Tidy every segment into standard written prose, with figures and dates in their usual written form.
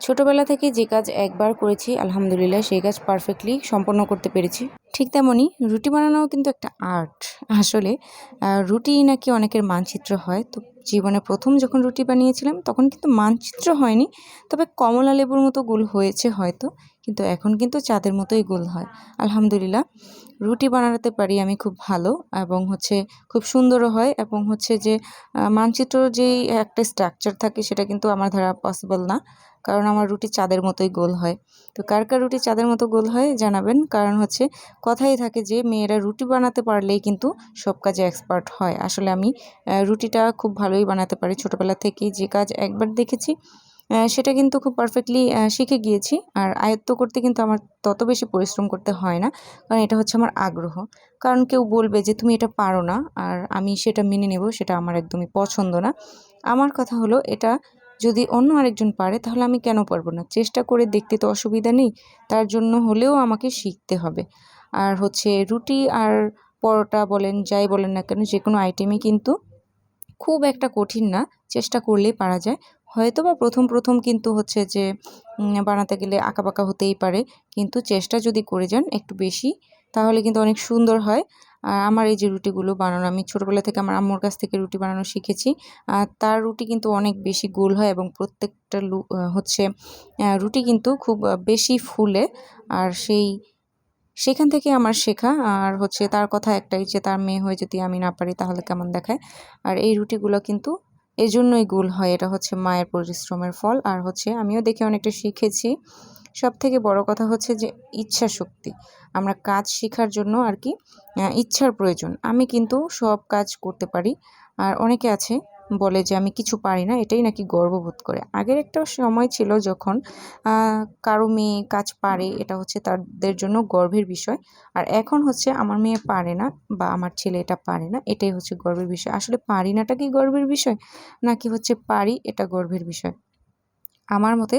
ছোটবেলা থেকে যে কাজ একবার করেছি আলহামদুলিল্লাহ সেই কাজ পারফেক্টলি সম্পন্ন করতে পেরেছি। ঠিক তেমনই রুটি বানানোও কিন্তু একটা আর্ট। আসলে রুটি নাকি অনেকের মানচিত্র হয়। তো জীবনে ১ম যখন রুটি বানিয়েছিলাম তখন কিন্তু মানচিত্র হয়নি। তবে কমলা লেবুর মতো গোল হয়েছে হয়তো। কিন্তু এখন কিন্তু চাঁদের মতোই গোল হয়। আলহামদুলিল্লাহ রুটি বানাতে পারি আমি খুব ভালো এবং খুব সুন্দরও হয় এবং যে মানচিত্রর যেই একটা স্ট্রাকচার থাকে সেটা কিন্তু আমার দ্বারা পসিবল না। কারণ আমার রুটি চাঁদের মতোই গোল হয়। তো কার রুটি চাঁদের মতো গোল হয় জানাবেন। কারণ কথাই থাকে যে মেয়েরা রুটি বানাতে পারলেই কিন্তু সব কাজে এক্সপার্ট হয়। আসলে আমি রুটিটা খুব ভালোই বানাতে পারি। ছোটোবেলা থেকেই যে কাজ একবার দেখেছি সেটা কিন্তু খুব পারফেক্টলি শিখে গিয়েছি। আর আয়ত্ত করতে কিন্তু আমার তত বেশি পরিশ্রম করতে হয় না। কারণ এটা হচ্ছে আমার আগ্রহ। কারণ কেউ বলবে যে তুমি এটা পারো না আর আমি সেটা মেনে নেব, সেটা আমার একদমই পছন্দ না। আমার কথা হলো এটা যদি অন্য আরেকজন পারে তাহলে আমি কেন পারবো না? চেষ্টা করে দেখতে তো অসুবিধা নেই। তার জন্য হলেও আমাকে শিখতে হবে। আর রুটি আর পরোটা বলেন, যাই বলেন না কেন যেকোনো আইটেমই কিন্তু খুব একটা কঠিন না। চেষ্টা করলেই পারা যায়। হয়তোবা ১ম কিন্তু বানাতে গেলে আঁকাবাঁকা হতেই পারে। কিন্তু চেষ্টা যদি করে যান একটু বেশি তাহলে কিন্তু অনেক সুন্দর হয়। আর আমার এই যে রুটিগুলো বানানো আমি ছোটোবেলা থেকে আমার আম্মুর কাছ থেকে রুটি বানানো শিখেছি। তার রুটি কিন্তু অনেক বেশি গোল হয় এবং প্রত্যেকটা রুটি কিন্তু খুব বেশি ফুলে। আর সেখান থেকে আমার শেখা। আর তার কথা একটাই যে তার মেয়ে হয়ে যদি আমি না পারি তাহলে কেমন দেখায়। আর এই রুটিগুলো কিন্তু এজন্যই গোল হয়। এটা মায়ের পরিশ্রমের ফল। আর আমিও দেখে অনেকটা শিখেছি। সবথেকে বড় কথা যে ইচ্ছাশক্তি। আমরা কাজ শেখার জন্য ইচ্ছার প্রয়োজন। আমি কিন্তু সব কাজ করতে পারি। আর অনেকে আছে বলে যে আমি কিছু পারি না, এটাই নাকি গর্ববোধ করে। আগের একটা সময় ছিল যখন কারো মেয়ে কাজ পারে এটা তাদের জন্য গর্বের বিষয়। আর এখন আমার মেয়ে পারে না বা আমার ছেলে এটা পারে না, এটাই গর্বের বিষয়। আসলে পারি নাটা কি গর্বের বিষয়? নাকি পারি এটা গর্বের বিষয়? আমার মতে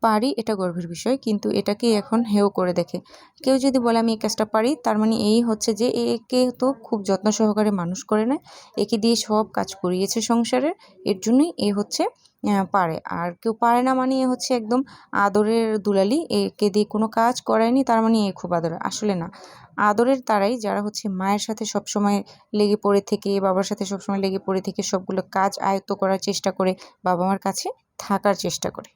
পারি এটা গর্বের বিষয়, কিন্তু এটাকেই এখন হেয় করে দেখে। কেউ যদি বলে আমি এই কাজটা পারি তার মানে এই যে একে তো খুব যত্ন সহকারে মানুষ করে নেয়, একে দিয়ে সব কাজ করিয়েছে সংসারের, এর জন্যই এ পারে। আর কেউ পারে না মানে একদম আদরের দুলালি, একে দিয়ে কোনো কাজ করায়নি তার মানে এ খুব আদরের। আসলে না, আদরের তারাই যারা মায়ের সাথে সবসময় লেগে পড়ে থেকে, বাবার সাথে সবসময় লেগে পড়ে থেকে সবগুলো কাজ আয়ত্ত করার চেষ্টা করে, বাবা মার কাছে থাকার চেষ্টা করে।